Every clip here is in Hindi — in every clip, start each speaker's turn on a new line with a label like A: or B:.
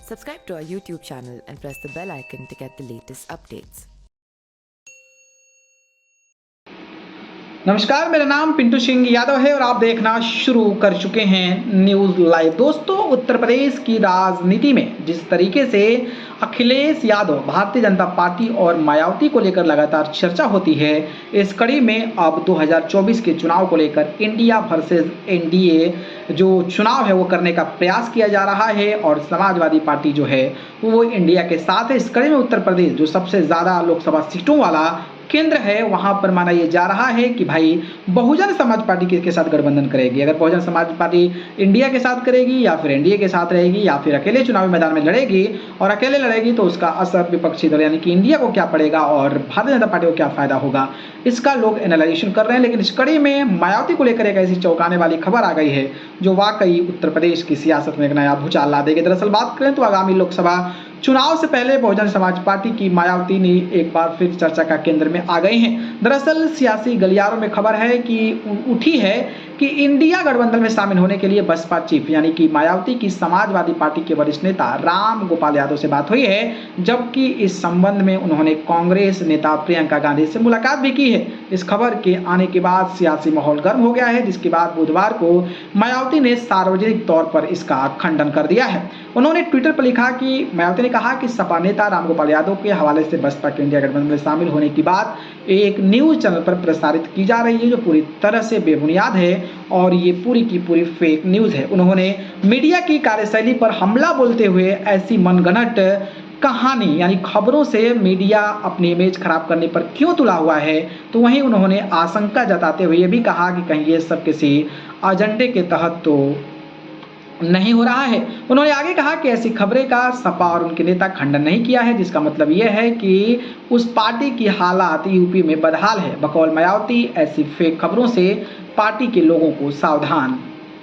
A: Subscribe to our YouTube channel and press the bell icon to get the latest updates.
B: नमस्कार, मेरा नाम पिंटू सिंह यादव है और आप देखना शुरू कर चुके हैं न्यूज़ लाइव। दोस्तों, उत्तर प्रदेश की राजनीति में जिस तरीके से अखिलेश यादव, भारतीय जनता पार्टी और मायावती को लेकर लगातार चर्चा होती है, इस कड़ी में अब 2024 के चुनाव को लेकर इंडिया वर्सेस एनडीए जो चुनाव है वो करने का प्रयास किया जा रहा है और समाजवादी पार्टी जो है वो इंडिया के साथ है। इस कड़ी में उत्तर प्रदेश जो सबसे ज़्यादा लोकसभा सीटों वाला केंद्र है, वहां पर माना यह जा रहा है कि भाई बहुजन समाज पार्टी के साथ गठबंधन करेगी। अगर बहुजन समाज पार्टी इंडिया के साथ करेगी या फिर एनडीए के साथ रहेगी या फिर अकेले चुनावी मैदान में लड़ेगी, और अकेले लड़ेगी तो उसका असर विपक्षी दल यानी कि इंडिया को क्या पड़ेगा और भारतीय जनता पार्टी को क्या फायदा होगा, इसका लोग एनालाइजेशन कर रहे हैं। लेकिन इस कड़ी में मायावती को लेकर एक ऐसी चौंकाने वाली खबर आ गई है जो वाकई उत्तर प्रदेश की सियासत में एक नया भूचाल ला देगी। दरअसल बात करें तो आगामी लोकसभा चुनाव से पहले बहुजन समाज पार्टी की मायावती ने एक बार फिर चर्चा का केंद्र में आ गई हैं। दरअसल सियासी गलियारों में खबर है कि उठी है कि इंडिया गठबंधन में शामिल होने के लिए बसपा चीफ यानी कि मायावती की समाजवादी पार्टी के वरिष्ठ नेता राम गोपाल यादव से बात हुई है, जबकि इस संबंध में उन्होंने कांग्रेस नेता प्रियंका गांधी से मुलाकात भी की है। इस खबर के आने के बाद सियासी माहौल गर्म हो गया है, जिसके बाद बुधवार को मायावती ने सार्वजनिक तौर पर इसका खंडन कर दिया है। उन्होंने ट्विटर पर लिखा कि मायावती ने कहा कि सपा नेता रामगोपाल यादव के हवाले से बसपा के इंडिया गठबंधन में शामिल होने की बात एक न्यूज चैनल पर प्रसारित की जा रही है जो पूरी तरह से बेबुनियाद है और ये पूरी की पूरी फेक न्यूज है। उन्होंने मीडिया की कार्यशैली पर हमला बोलते हुए ऐसी मनगढ़ंत कहानी यानी खबरों से मीडिया अपनी इमेज खराब करने पर क्यों तुला हुआ है, तो वहीं उन्होंने आशंका जताते हुए ये भी कहा कि कहीं ये सब किसी एजेंडे के तहत तो नहीं हो रहा है। उन्होंने आगे कहा कि ऐसी खबरें का सपा और उनके नेता खंडन नहीं किया है, जिसका मतलब यह है कि उस पार्टी की हालात यूपी में बदहाल है। बकौल मायावती ऐसी फेक खबरों से पार्टी के लोगों को सावधान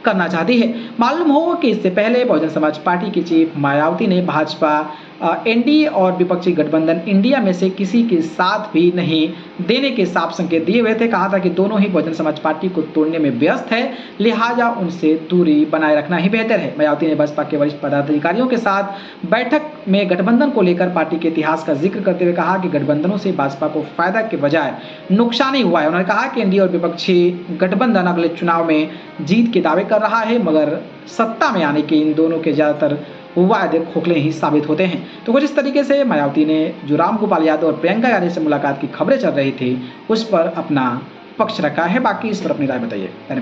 B: करना चाहती है। मालूम हो कि इससे पहले बहुजन समाज पार्टी की चीफ मायावती ने भाजपा, एनडीए और विपक्षी गठबंधन इंडिया में से किसी के साथ भी नहीं देने के साफ संकेत दिए हुए थे। कहा था कि दोनों ही बहुजन समाज पार्टी को तोड़ने में व्यस्त है, लिहाजा उनसे दूरी बनाए रखना ही बेहतर है। मायावती ने बसपा के वरिष्ठ पदाधिकारियों के साथ बैठक में गठबंधन को लेकर पार्टी के इतिहास का जिक्र करते हुए कहा कि गठबंधनों से भाजपा को फायदा के बजाय नुकसान ही हुआ है। उन्होंने कहा कि एनडीए और विपक्षी गठबंधन अगले चुनाव में जीत के दावे कर रहा है, मगर सत्ता में आने के इन दोनों के ज्यादातर वायदे खोखले ही साबित होते हैं। तो कुछ इस तरीके से मायावती ने जो राम गोपाल यादव और प्रियंका गांधी से मुलाकात की खबरें चल रही थी उस पर अपना पक्ष रखा है। बाकी इस पर अपनी राय बताइए।